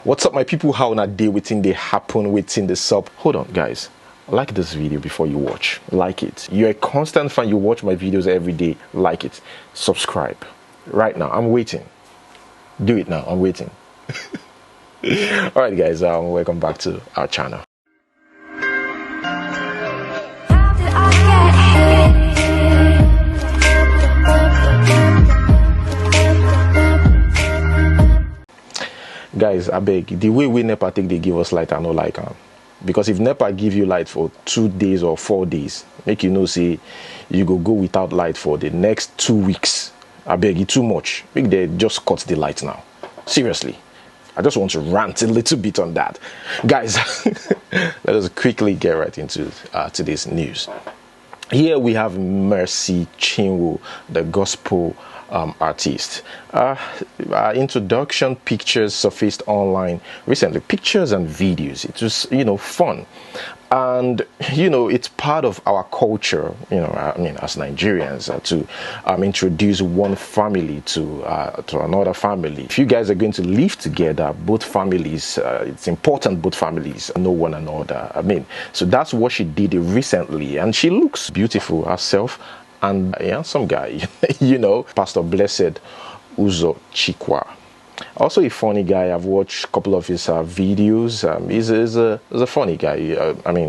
What's up, my people? How na day waiting they happen waiting the sub. Hold on, guys. Like this video before you watch. Like it. You're a constant fan. You watch my videos every day. Like it. Subscribe. Right now. I'm waiting. Do it now. I'm waiting. Alright, guys. Welcome back to our channel. Guys, I beg, the way we NEPA take they give us light, I no like because if NEPA give you light for 2 days or 4 days, make you know say you go without light for the next 2 weeks. I beg you, too much. Make they just cut the light now. Seriously. I just want to rant a little bit on that. Guys, let us quickly get right into today's news. Here we have Mercy Chinwo, the gospel artist. Introduction pictures surfaced online recently. Pictures and videos. It was, fun. And, it's part of our culture, as Nigerians, to introduce one family to another family. If you guys are going to live together, both families, it's important both families know one another. So that's what she did recently. And she looks beautiful herself. And some guy, Pastor Blessed Uzo Chikwa. Also a funny guy. I've watched a couple of his videos. He's a funny guy.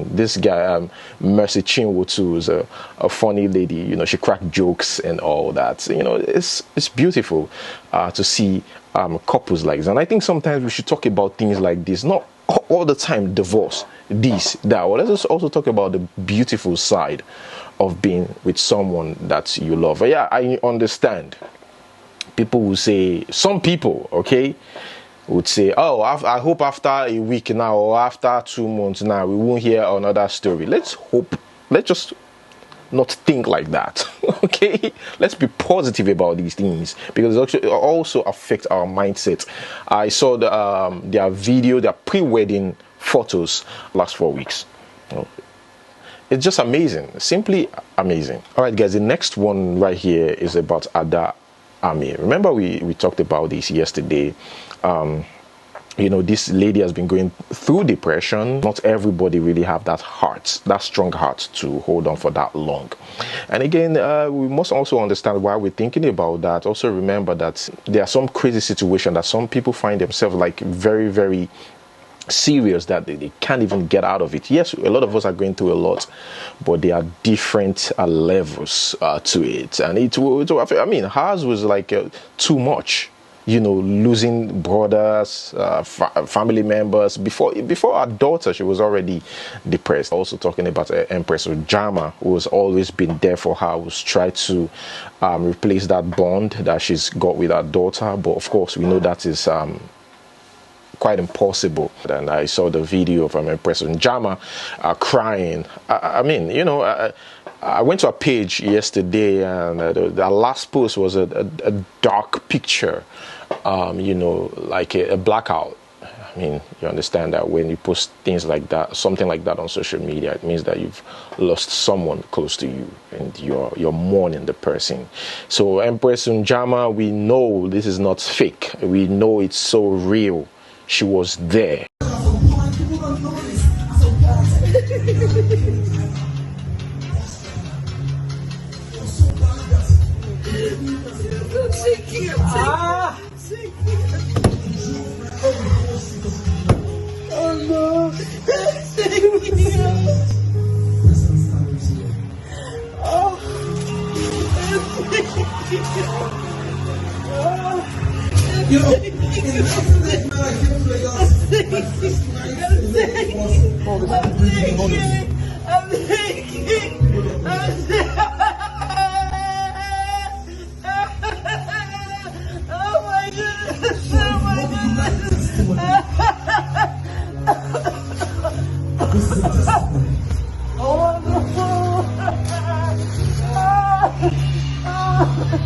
This guy, Mercy Chinwo too, is a funny lady. She cracked jokes and all that. It's beautiful to see couples like this. And I think sometimes we should talk about things like this. Not all the time divorce, this, that. Well, let's also talk about the beautiful side of being with someone that you love. Yeah, I understand. People will say, some people, would say, oh, I hope after a week now or after 2 months now, we won't hear another story. Let's just not think like that, okay? Let's be positive about these things because it also affects our mindset. I saw their pre-wedding photos last 4 weeks. It's just amazing, simply amazing. All right, guys, the next one right here is about Ameh. Remember we talked about this yesterday. This lady has been going through depression. Not everybody really have that strong heart to hold on for that long. And again, we must also understand why we're thinking about that. Also remember that there are some crazy situations that some people find themselves like very, very serious that they can't even get out of it. Yes, a lot of us are going through a lot, but there are different levels to it. And hers was like too much. Losing brothers, family members. Before our daughter, she was already depressed. Also talking about Empress Ojama, who has always been there for her, who's tried to replace that bond that she's got with her daughter. But of course, we know that is quite impossible. And I saw the video of Empress Ojama crying. I went to a page yesterday, and the last post was a dark picture, like a blackout. You understand that when you post things like that, something like that on social media, it means that you've lost someone close to you and you're mourning the person. So Empress Ojama, we know this is not fake. We know it's so real. She was there.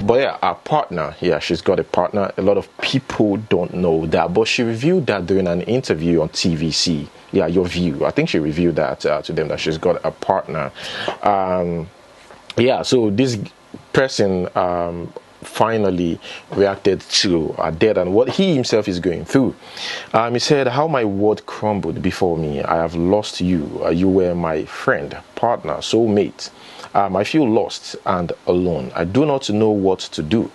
But yeah, our partner, she's got a partner. A lot of people don't know that, but she revealed that during an interview on TVC. Yeah, Your View. I think she revealed that to them, that she's got a partner. So this person finally reacted to her death and what he himself is going through. He said, "How my world crumbled before me. I have lost you. You were my friend, partner, soulmate. I feel lost and alone. I do not know what to do.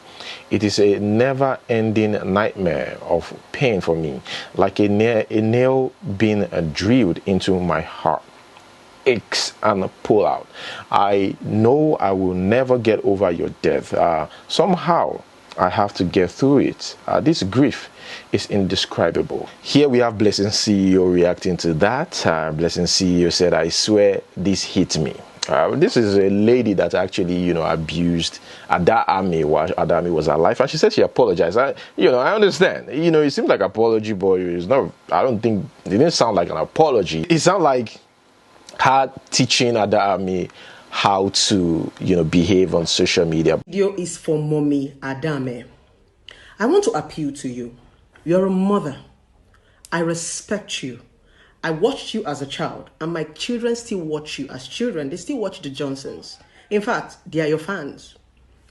It is a never-ending nightmare of pain for me, like a nail being drilled into my heart. Aches and pull out. I know I will never get over your death. Somehow I have to get through it. This grief is indescribable." Here we have Blessing CEO reacting to that. Blessing CEO said, "I swear this hit me." This is a lady that actually, abused Ameh while Ameh was alive, and she said she apologized. I understand. It seems like apology, but it's not. I don't think it didn't sound like an apology. It sounded like her teaching Ameh how to, behave on social media. Video is for Mommy Adame. I want to appeal to you. You're a mother. I respect you. I watched you as a child, and my children still watch you as children. They still watch the Johnsons. In fact, they are your fans.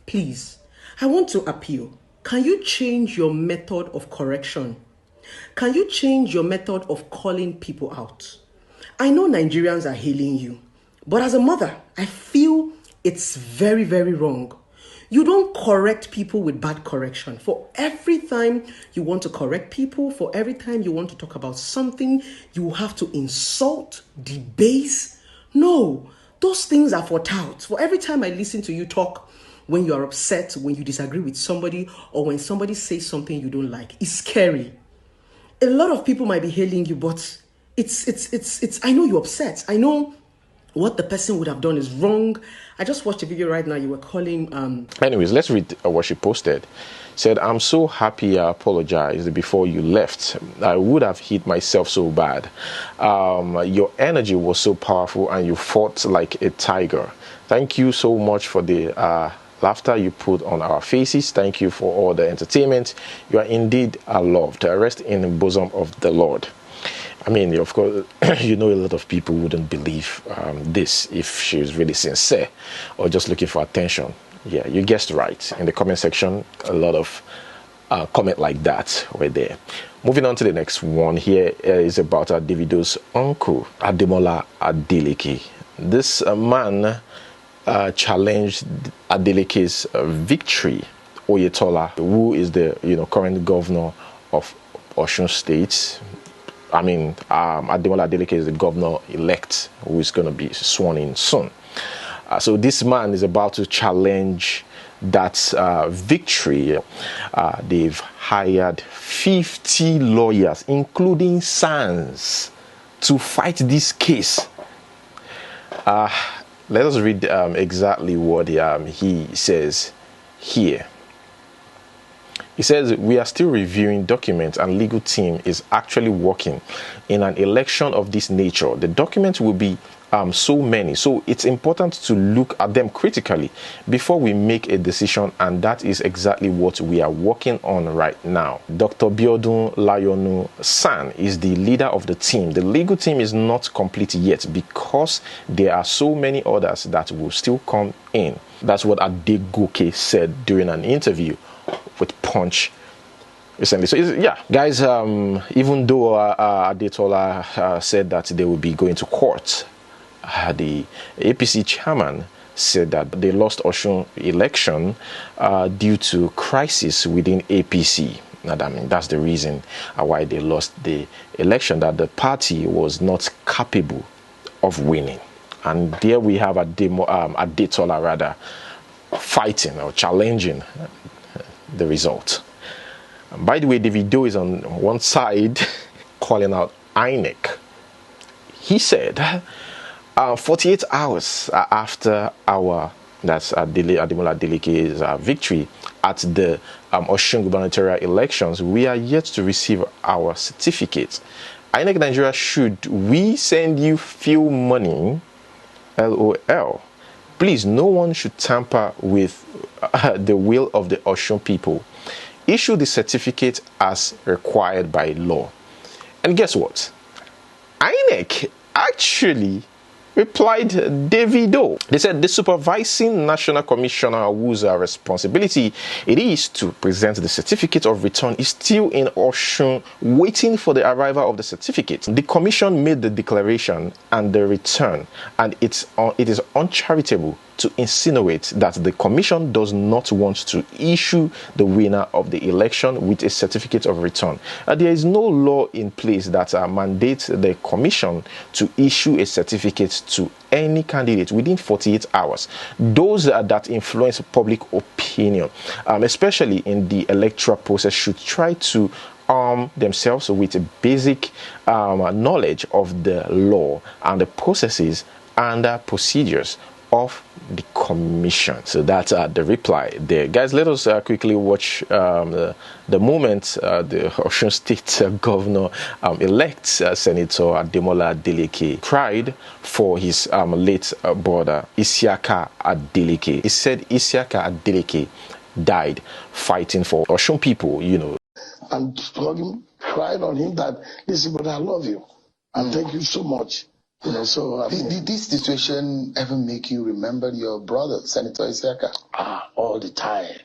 Please, I want to appeal. Can you change your method of correction? Can you change your method of calling people out? I know Nigerians are hailing you, but as a mother, I feel it's very, very wrong. You don't correct people with bad correction. For every time you want to correct people, for every time you want to talk about something, you have to insult, debase. No, those things are for touts. For every time I listen to you talk when you are upset, when you disagree with somebody, or when somebody says something you don't like, it's scary. A lot of people might be hailing you, but it's I know you're upset. I know what the person would have done is wrong. I just watched a video right now. You were calling. Anyways, let's read what she posted. Said, "I'm so happy I apologized before you left. I would have hit myself so bad. Your energy was so powerful and you fought like a tiger. Thank you so much for the laughter you put on our faces. Thank you for all the entertainment. You are indeed loved. Rest in the bosom of the Lord." I mean, of course, a lot of people wouldn't believe this if she was really sincere or just looking for attention. Yeah, you guessed right. In the comment section, a lot of comment like that were there. Moving on to the next one. Here is about Davido's uncle, Adeleke. This man challenged Adeleke's victory. Oyetola, who is the current governor of Osun State. I mean, Adeleke is the governor-elect who is going to be sworn in soon. So this man is about to challenge that victory. They've hired 50 lawyers, including sons, to fight this case. Let us read exactly what he says here. He says, "We are still reviewing documents and legal team is actually working in an election of this nature. The documents will be so many, so it's important to look at them critically before we make a decision, and that is exactly what we are working on right now." Dr. Biodun Layonu San is the leader of the team. The legal team is not complete yet because there are so many others that will still come in. That's what Adeleke said during an interview with Punch recently. So yeah, guys, even though Adetola said that they will be going to court, the APC chairman said that they lost Osun election due to crisis within APC. And I mean, that's the reason why they lost the election, that the party was not capable of winning. And there we have Adetola rather fighting or challenging the result. And by the way, Davido is on one side calling out INEC. He said 48 hours after that's Ademola Adeleke's victory at the Osun gubernatorial elections, we are yet to receive our certificate. INEC Nigeria, should we send you few money? LOL. Please, no one should tamper with the will of the Osun people. Issue the certificate as required by law. And guess what? INEC actually replied Davido. They said the supervising national commissioner whose responsibility it is to present the certificate of return is still in Ogun waiting for the arrival of the certificate. The commission made the declaration and the return, and it is uncharitable to insinuate that the commission does not want to issue the winner of the election with a certificate of return. There is no law in place that mandates the commission to issue a certificate to any candidate within 48 hours. Those that influence public opinion, especially in the electoral process, should try to arm themselves with a basic knowledge of the law and the processes and procedures of the commission. So that's the reply there. Guys, let us quickly watch the moment the Osun State Governor elect Senator Adeleke cried for his late brother Isiaka Adeleke. He said Isiaka Adeleke died fighting for Osun people, you know. And crying on him that, listen, brother, I love you and thank you so much. You know, so did this situation ever make you remember your brother, Senator Isiaka? All the time.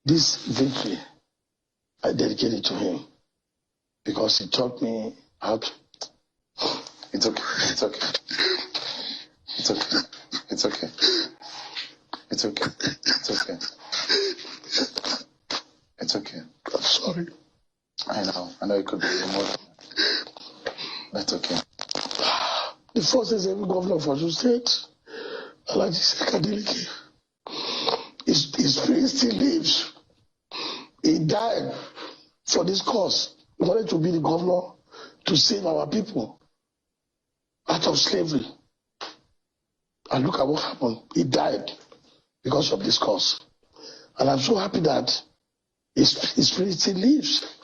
This victory, I dedicate it to him because he taught me how to. It's okay. It's okay. It's okay. It's okay. It's okay. It's okay. It's okay. I'm sorry. I know it could be more than. That's okay. The first is every governor of Osun State, Adeleke, his spirit still lives. He died for this cause. He wanted to be the governor to save our people out of slavery. And look at what happened. He died because of this cause. And I'm so happy that his spirit still lives.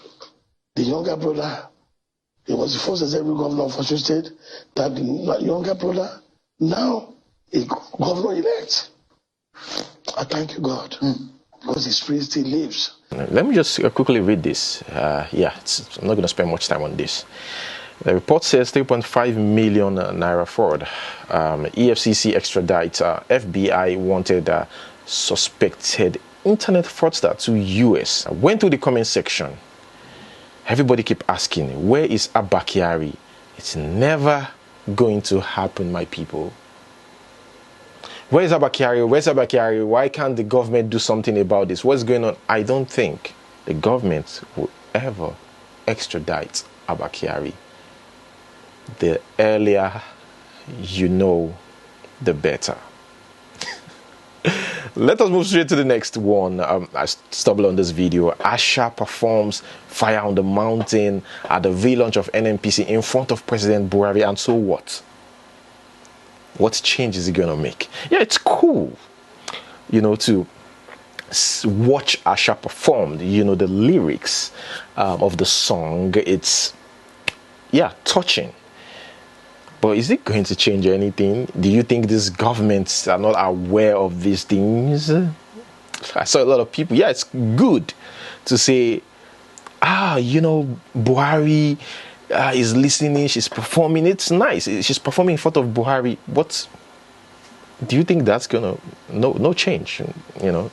The younger brother, he was the first as every governor of Osun State, that the younger brother, now a governor-elect. I thank you, God, because his spirit still lives. Let me just quickly read this. I'm not going to spend much time on this. The report says 3.5 million naira fraud. EFCC extradite FBI wanted suspected internet fraudster to US. I went through the comment section. Everybody keep asking, where is Abba? It's never going to happen, my people. Where is Abba? Where's Abba? Why can't the government do something about this? What's going on? I don't think the government will ever extradite Abba. The earlier you know, the better. Let us move straight to the next one. I stumbled on this video. Asha performs Fire on the Mountain at the V-launch of NNPC in front of President Buhari. And so what? What change is it going to make? Yeah, it's cool, you know, to watch Asha perform. You know, the lyrics of the song, it's, yeah, touching. But is it going to change anything? Do you think these governments are not aware of these things? I saw a lot of people. Yeah, it's good to say, you know, Buhari is listening, she's performing. It's nice. She's performing in front of Buhari. What do you think that's gonna no change? You know.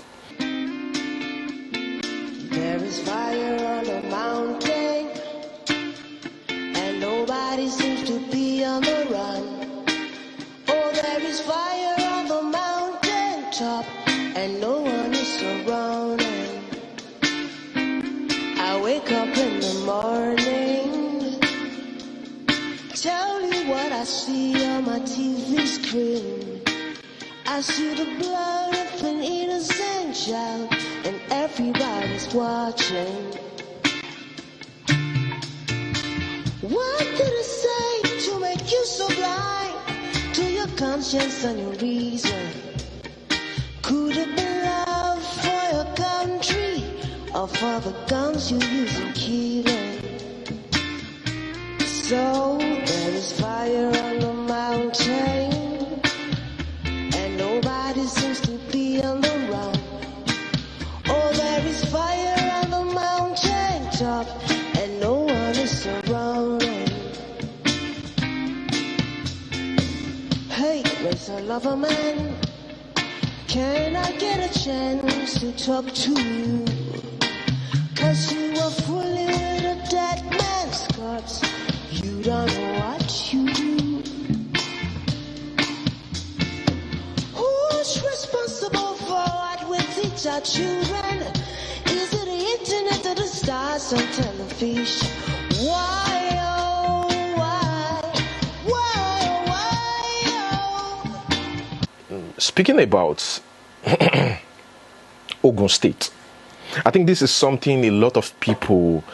There is fire on the mountain, and nobody seems to be on the run. Oh, there is fire on the mountain top, and no one is surrounding. I wake up in the morning, tell you what I see on my TV screen. I see the blood of an innocent child, and everybody's watching. What did I say to make you so blind to your conscience and your reason? Could it be love for your country, or for the guns you use in killing? So there is fire on the mountain, and nobody seems to be on the run. Oh, there is fire on the mountain top, and no one is surrounding. soul of a man. Can I get a chance to talk to you? 'Cause you are fooling with a dead man's guts. You don't know what you do. Who's responsible for what we teach our children? Is it the internet or the stars on television? Why, oh, why, oh? Speaking about Ogun State, I think this is something a lot of people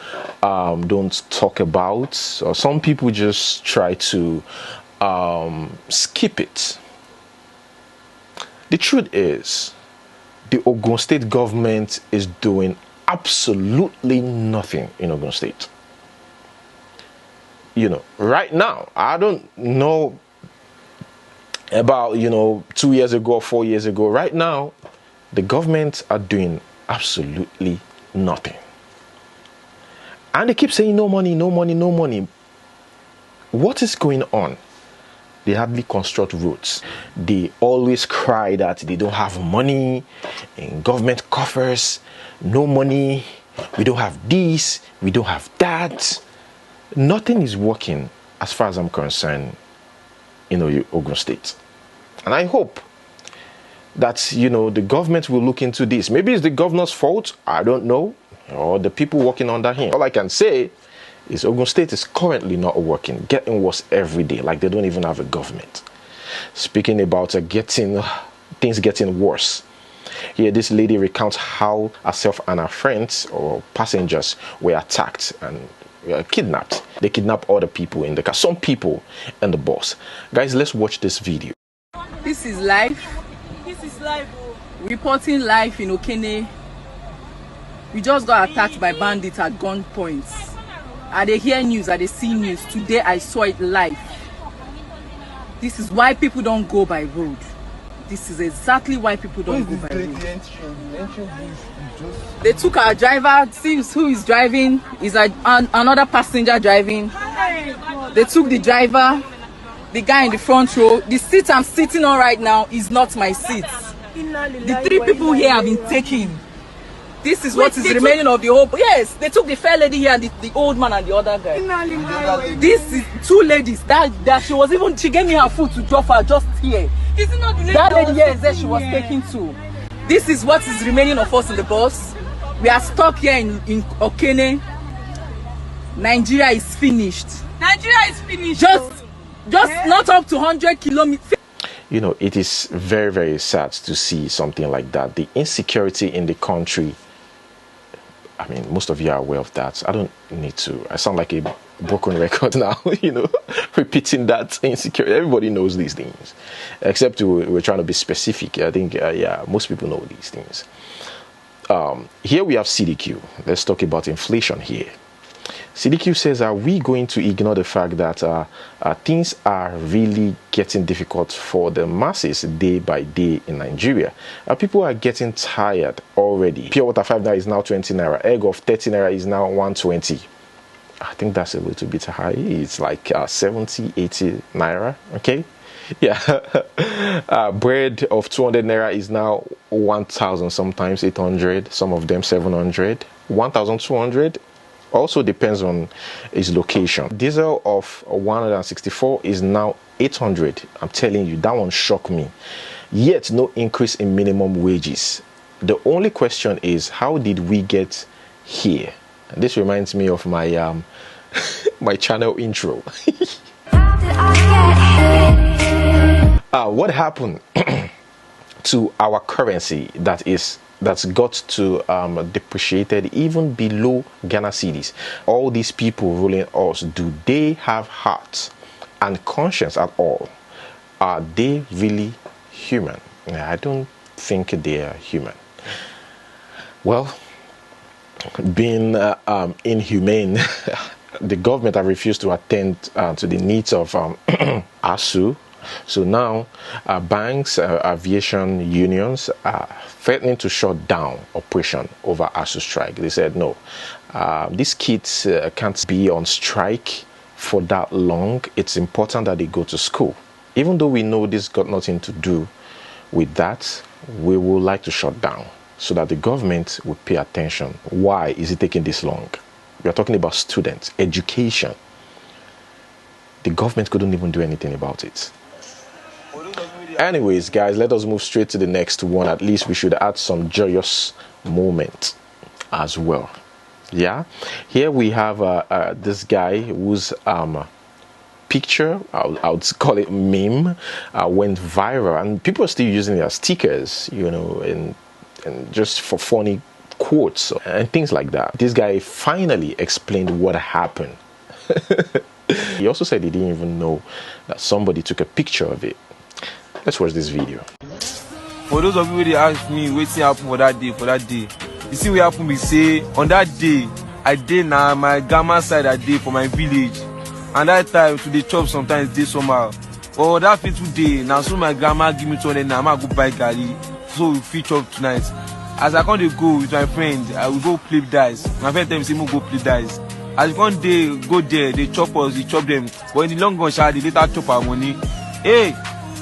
don't talk about, or some people just try to skip it. The truth is, the Ogun State government is doing absolutely nothing in Ogun State. You know, right now, I don't know about, 2 years ago or 4 years ago. Right now, the government are doing absolutely nothing. And they keep saying no money, no money, no money. What is going on? They hardly construct roads. They always cry that they don't have money in government coffers, no money, we don't have this, we don't have that. Nothing is working as far as I'm concerned in Ogun State. And I hope that, the government will look into this. Maybe it's the governor's fault, I don't know, or the people working under him. All I can say is Ogun State is currently not working, getting worse every day, like they don't even have a government. Speaking about things getting worse, here this lady recounts how herself and her friends or passengers were attacked and kidnapped. They kidnapped other people in the car, some people in the bus. Guys, let's watch this video. This is life. This is life. Reporting life in Okene. We just got attacked by bandits at gunpoint. I dey hear news, I dey see news. Today I saw it live. This is why people don't go by road. This is exactly why people don't go by road. They took our driver, seems who is driving, is another passenger driving. They took the driver, the guy in the front row. The seat I'm sitting on right now is not my seat. The 3 people here have been taken. This is what is remaining of the whole. Yes, they took the fair lady here and the old man and the other guy. This is 2 ladies. That she gave me her food to drop her just here. Is it not the lady that lady here is there she was taken to. This is what is remaining of us in the bus. We are stuck here in Okene. Nigeria is finished. Nigeria is finished. Just not up to 100 kilometers. It is very, very sad to see something like that. The insecurity in the country, I mean, most of you are aware of that. I don't need to. I sound like a broken record now, repeating that insecurity. Everybody knows these things, except we're trying to be specific. I think, most people know these things. Here we have CDQ. Let's talk about inflation here. CDQ says, are we going to ignore the fact that things are really getting difficult for the masses day by day in Nigeria? People are getting tired already. Pure water 5 naira is now 20 naira. Egg of 30 naira is now 120. I think that's a little bit high. It's like 70, 80 naira. Okay. Yeah. Bread of 200 naira is now 1,000, sometimes 800, some of them 700, 1,200. Also depends on its location. Diesel of 164 is now 800. I'm telling you, that one shocked me. Yet no increase in minimum wages. The only question is, how did we get here? And this reminds me of my my channel intro. What happened to our currency that's got to depreciated even below Ghana cedis? All these people ruling us, do they have heart and conscience at all? Are they really human? I don't think they are human. Well, being inhumane, the government have refused to attend to the needs of ASU. So now banks, aviation unions are threatening to shut down operation over ASU strike. They said, no, these kids can't be on strike for that long. It's important that they go to school. Even though we know this got nothing to do with that, we would like to shut down so that the government will pay attention. Why is it taking this long? We are talking about students, education. The government couldn't even do anything about it. Anyways, guys, let us move straight to the next one. At least we should add some joyous moment as well. Yeah, here we have this guy whose picture, I would call it meme, went viral, and people are still using it as stickers, you know, and just for funny quotes and things like that. This guy finally explained what happened. He also said he didn't even know that somebody took a picture of it. Let's watch this video. For those of you who ask me what's happened for that day, you see what happened, we say on that day I did now my grandma side I did for my village, and that time to the chop sometimes they somehow. Or that fateful day now, so my grandma give me 200 now I go buy gari, so we fit chop tonight. As I come to go with my friend, I will go play dice. My friend tell me say go play dice. As one day go there, they chop us, they chop them. But in the long run, they later chop our money. Hey,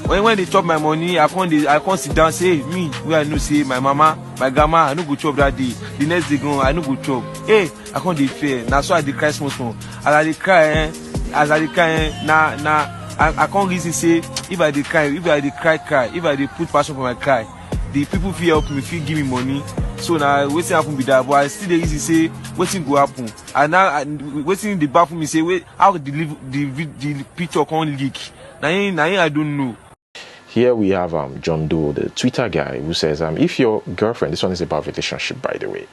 when they chop my money, I can't sit down say, hey, me, where I know say my mama, my grandma, I no go chop that day. The next day go, I no go chop. Hey, I can't dey fair. Now so I dey cry small. As I dey cry, I can't reason say if I dey cry, if I dey put passion for my cry, the people feel help me, feel give me money. So now waiting happen be that, but I still dey easy say waiting go happen. And now waiting the baffle me say wait how the picture can't leak. Now I don't know. Here we have John Doe, the Twitter guy, who says if your girlfriend, this one is about relationship by the way,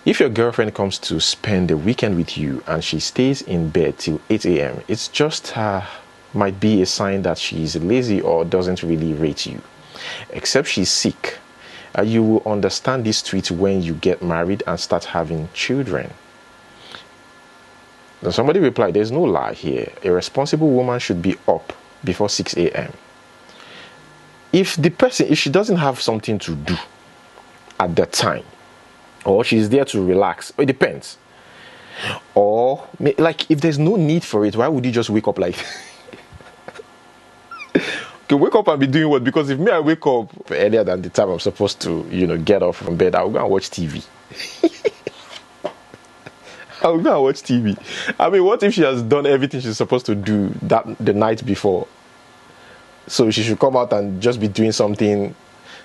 if your girlfriend comes to spend the weekend with you and she stays in bed till 8 a.m, it's just might be a sign that she's lazy or doesn't really rate you. Except she's sick. You will understand this tweet when you get married and start having children. Then somebody replied, there's no lie here. A responsible woman should be up before 6 a.m. If she doesn't have something to do at that time, or she's there to relax, it depends. Or like if there's no need for it, why would you just wake up like to wake up and be doing what? Because if me I wake up earlier than the time I'm supposed to, you know, get off from bed, I'll go and watch TV. I'll go and watch TV. I mean, what if she has done everything she's supposed to do the night before? So she should come out and just be doing something.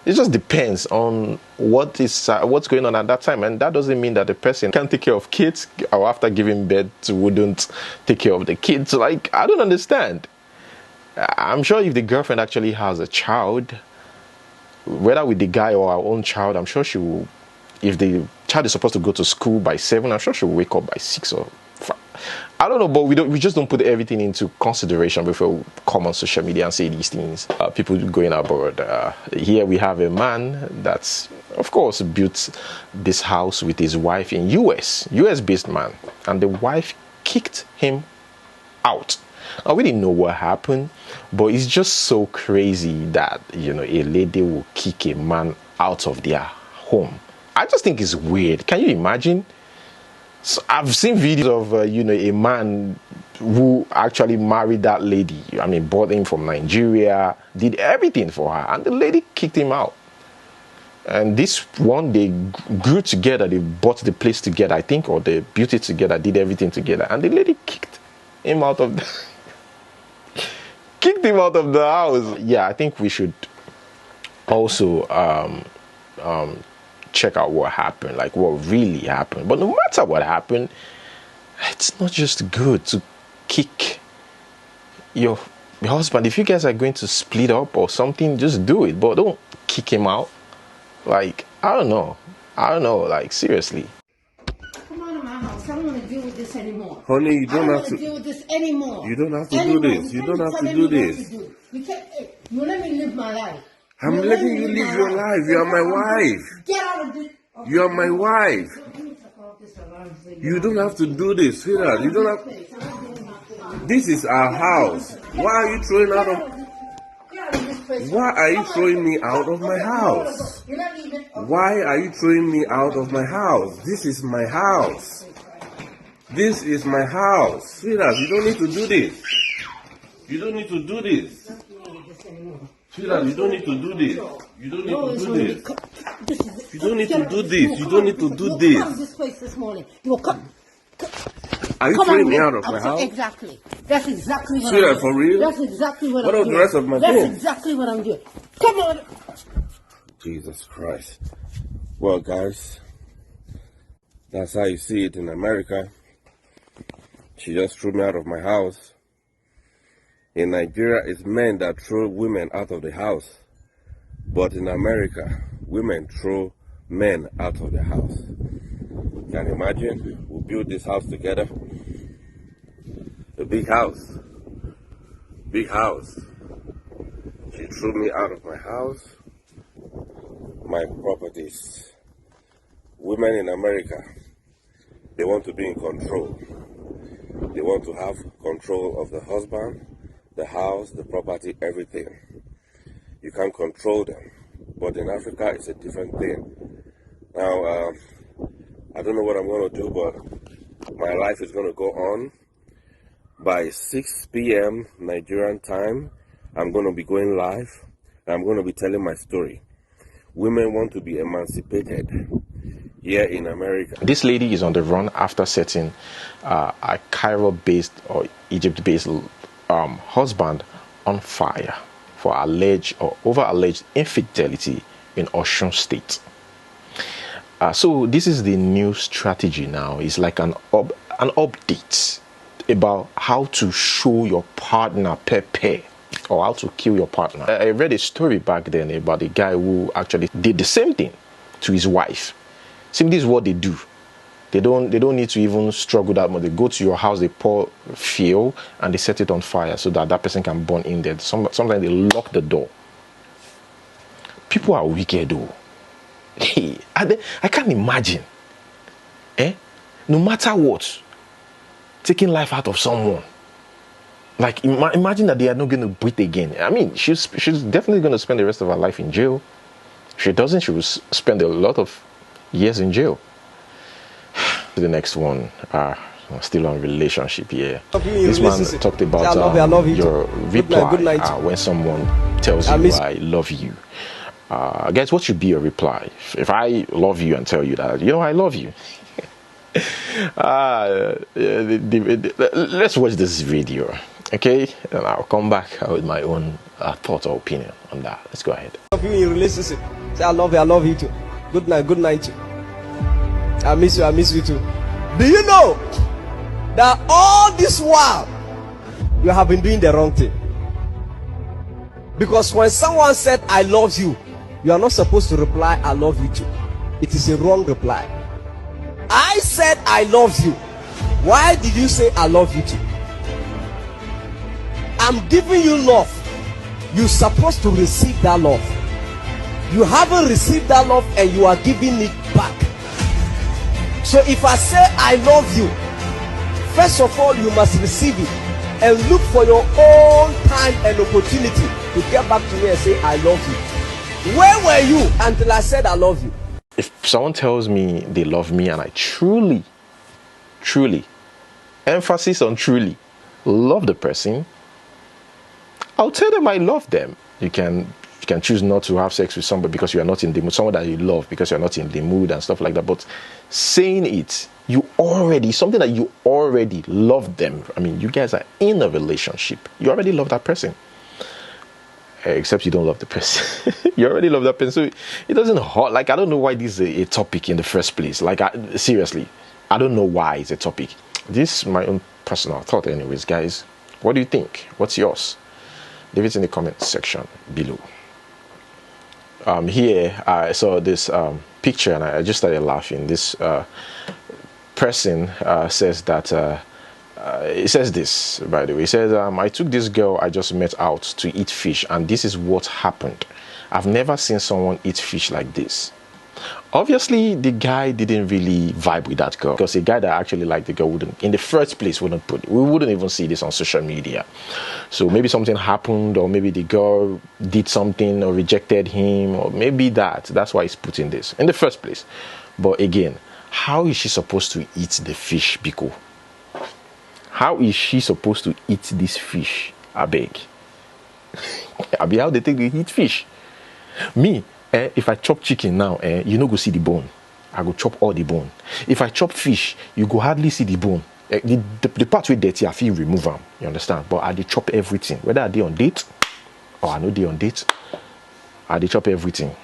It just depends on what's going on at that time, and that doesn't mean that the person can't take care of kids, or after giving birth wouldn't take care of the kids. Like, I don't understand. I'm sure if the girlfriend actually has a child, whether with the guy or her own child, I'm sure she will. If the child is supposed to go to school by 7, I'm sure she'll wake up by 6 or 5. I don't know, but we just don't put everything into consideration before we come on social media and say these things. People going abroad. Here we have a man that's, of course, built this house with his wife in US-based man, and the wife kicked him out. Now, we didn't know what happened, but it's just so crazy that, you know, a lady will kick a man out of their home. I just think it's weird. Can you imagine? So I've seen videos of, you know, a man who actually married that lady. I mean, bought him from Nigeria, did everything for her, and the lady kicked him out. And this one, they grew together, they bought the place together, I think, or they built it together, did everything together, and the lady kicked him out of the kicked him out of the house. Yeah, I think we should also check out what happened, like what really happened. But no matter what happened, it's not just good to kick your husband. If you guys are going to split up or something, just do it, but don't kick him out. Like, I don't know, like, seriously. Come on to my house. I don't want to deal with this anymore. Honey, you don't have to deal with this anymore. You don't have to do this. You don't have to do this. You can't. You let me live my life. I'm letting you live your life. You are my wife. Get out of this. You are my wife. You don't have to do this, sweetheart. You don't have. This is our house. Why are you throwing out of? Why are you throwing me out of my house? Why are you throwing me out of my house? This is my house. This is my house, sweetheart. You don't need to do this. You don't need to do this. Sweetheart, you don't need to do this. You don't need to do this. You don't need to do this. You don't need to do this. Come this place this morning. You will come. Are you throwing me out of my house? Exactly. That's exactly what Sweetheart, I'm for doing. real? That's exactly what What I'm about doing. the rest of my That's phone? exactly what I'm doing. Come on. Jesus Christ. Well, guys, that's how you see it in America. She just threw me out of my house. In Nigeria, it's men that throw women out of the house. But in America, women throw men out of the house. Can you imagine? We built this house together. A big house. Big house. She threw me out of my house. My properties. Women in America, they want to be in control. They want to have control of the husband, the house, the property, everything. You can't control them. But in Africa, it's a different thing. Now, I don't know what I'm going to do, but my life is going to go on. By 6 p.m. Nigerian time, I'm going to be going live. And I'm going to be telling my story. Women want to be emancipated here in America. This lady is on the run after setting a Cairo-based or Egypt-based husband on fire for alleged or over-alleged infidelity in Osun State. So this is the new strategy now. It's like an update about how to show your partner pepe, or how to kill your partner. I read a story back then about a guy who actually did the same thing to his wife. See, this is what they do. They don't need to even struggle that much. They go to your house, they pour fuel, and they set it on fire so that that person can burn in there. Sometimes they lock the door. People are wicked though. Hey, I can't imagine. No matter what, taking life out of someone. Like, imagine that they are not going to breathe again. I mean, she's definitely going to spend the rest of her life in jail. If she doesn't, she will spend a lot of years in jail. The next one, still on relationship here. This man talked about I love you your reply good night. when someone tells you I love you. Guys, what should be your reply? If I love you and tell you that, I love you. Let's watch this video, okay? And I'll come back with my own thought or opinion on that. Let's go ahead. Of you in relationship, say I love you too. Good night too. I miss you too. Do you know that all this while you have been doing the wrong thing? Because when someone said I love you, you are not supposed to reply I love you too. It is a wrong reply. I said I love you. Why did you say I love you too? I'm giving you love. You're supposed to receive that love. You haven't received that love and you are giving it back. So if I say I love you, first of all you must receive it and look for your own time and opportunity to get back to me and say I love you. Where were you until I said I love you? If someone tells me they love me and I truly, emphasis on truly, love the person, I'll tell them I love them. You can choose not to have sex with somebody because you are not in the mood, someone that you love because you're not in the mood and stuff like that. But saying it, something that you already love them. I mean, you guys are in a relationship. You already love that person. Except you don't love the person. You already love that person. So it doesn't hurt. Like, I don't know why this is a topic in the first place. Like, seriously, I don't know why it's a topic. This is my own personal thought anyways, guys. What do you think? What's yours? Leave it in the comment section below. Here I saw this picture and I just started laughing. This person says that it says this, by the way. It says, I took this girl I just met out to eat fish and this is what happened. I've never seen someone eat fish like this. Obviously, the guy didn't really vibe with that girl because a guy that actually liked the girl wouldn't, in the first place, we wouldn't even see this on social media. So maybe something happened, or maybe the girl did something or rejected him, or maybe that's why he's putting this in the first place. But again, how is she supposed to eat the fish, Biko? How is she supposed to eat this fish? I beg. I be how they take the eat fish. Me, if I chop chicken now, you no go see the bone. I go chop all the bone. If I chop fish, you go hardly see the bone. The part with dirty, I feel remove them. You understand? But I dey chop everything. Whether I dey on date or I no dey on date, I dey chop everything.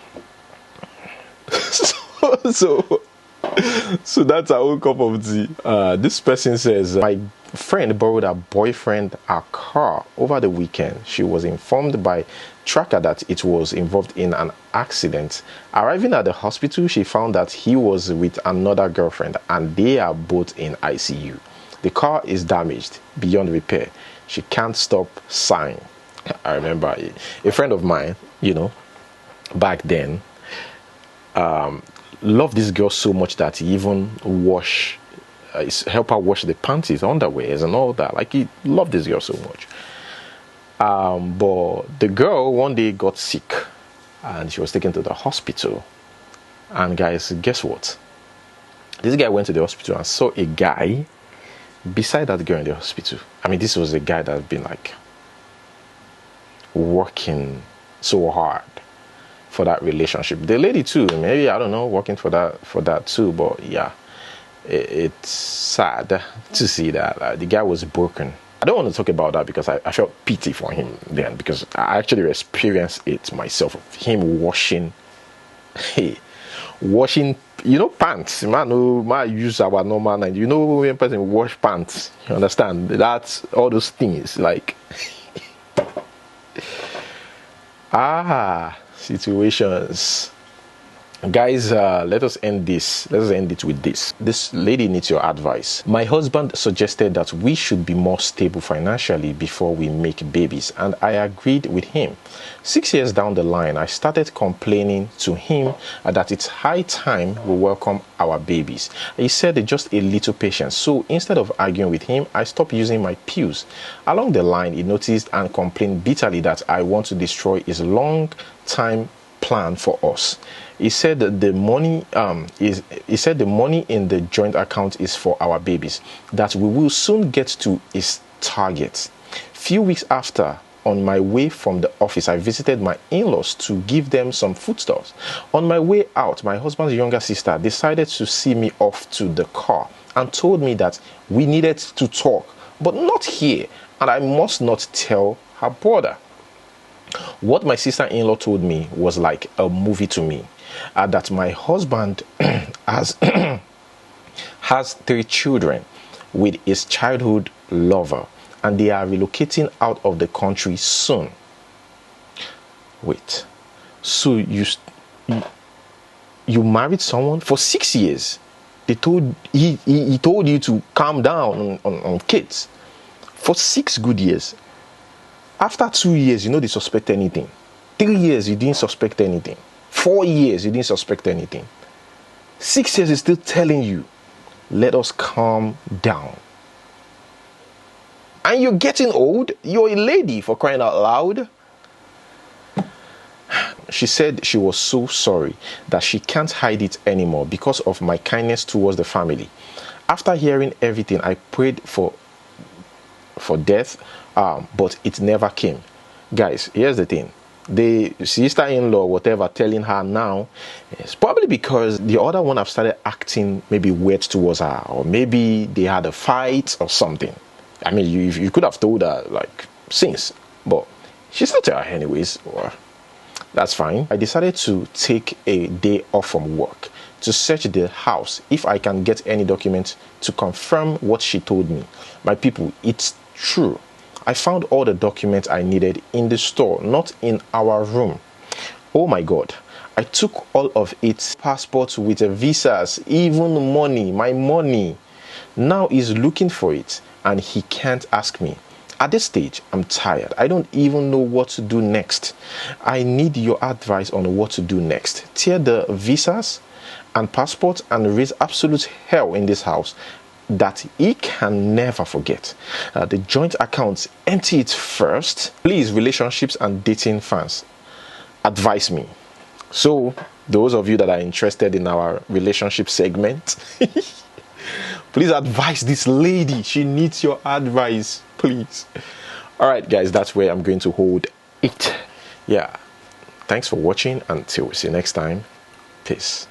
So that's our own cup of tea. This person says, my friend borrowed her boyfriend a car over the weekend. She was informed by tracker that it was involved in an accident. Arriving at the hospital, she found that he was with another girlfriend and they are both in ICU. The car is damaged beyond repair. She can't stop sighing. I remember a friend of mine, back then, loved this girl so much that he even help her wash the panties, underwears and all that. Like, he loved this girl so much. But the girl one day got sick and she was taken to the hospital. And guys, guess what? This guy went to the hospital and saw a guy beside that girl in the hospital. I mean, this was a guy that had been like working so hard for that relationship. The lady too, maybe, I don't know, working for that too. But yeah, it's sad to see that the guy was broken. I don't want to talk about that because I felt pity for him then, because I actually experienced it myself. Him washing pants. Man use our normal night. When a person wash pants, you understand? That's all those things like situations. Guys, let us end this. Let us end it with this. This lady needs your advice. My husband suggested that we should be more stable financially before we make babies, and I agreed with him. 6 years down the line, I started complaining to him that it's high time we welcome our babies. He said just a little patience. So instead of arguing with him, I stopped using my pills. Along the line, he noticed and complained bitterly that I want to destroy his long-time plan for us. He said that the money in the joint account is for our babies, that we will soon get to his target. Few weeks after, on my way from the office, I visited my in-laws to give them some foodstuffs. On my way out, my husband's younger sister decided to see me off to the car and told me that we needed to talk, but not here, and I must not tell her brother. What my sister-in-law told me was like a movie to me. That my husband has 3 children with his childhood lover, and they are relocating out of the country soon. Wait, so you married someone for 6 years? He told you to calm down on kids for 6 good years. After 2 years, you didn't suspect anything. 3 years, you didn't suspect anything. 4 years, you didn't suspect anything. 6 years is still telling you, let us calm down. And you're getting old. You're a lady, for crying out loud. She said she was so sorry that she can't hide it anymore because of my kindness towards the family. After hearing everything, I prayed for death, but it never came. Guys, here's the thing. The sister-in-law, whatever, telling her now, it's probably because the other one have started acting maybe weird towards her, or maybe they had a fight or something. I mean, you could have told her like since, but she still tell her anyways. Or that's fine. I decided to take a day off from work to search the house if I can get any document to confirm what she told me. My people, it's true. I found all the documents I needed in the store, not in our room. Oh my God. I took all of it, passports with visas, even money, my money. Now he's looking for it and he can't ask me. At this stage, I'm tired. I don't even know what to do next. I need your advice on what to do next. Tear the visas and passports and raise absolute hell in this house that he can never forget. The joint accounts, empty it first. Please, relationships and dating fans, advise me. So those of you that are interested in our relationship segment, please advise this lady. She needs your advice, please. All right, guys, that's where I'm going to hold it. Yeah. Thanks for watching. Until we see you next time. Peace.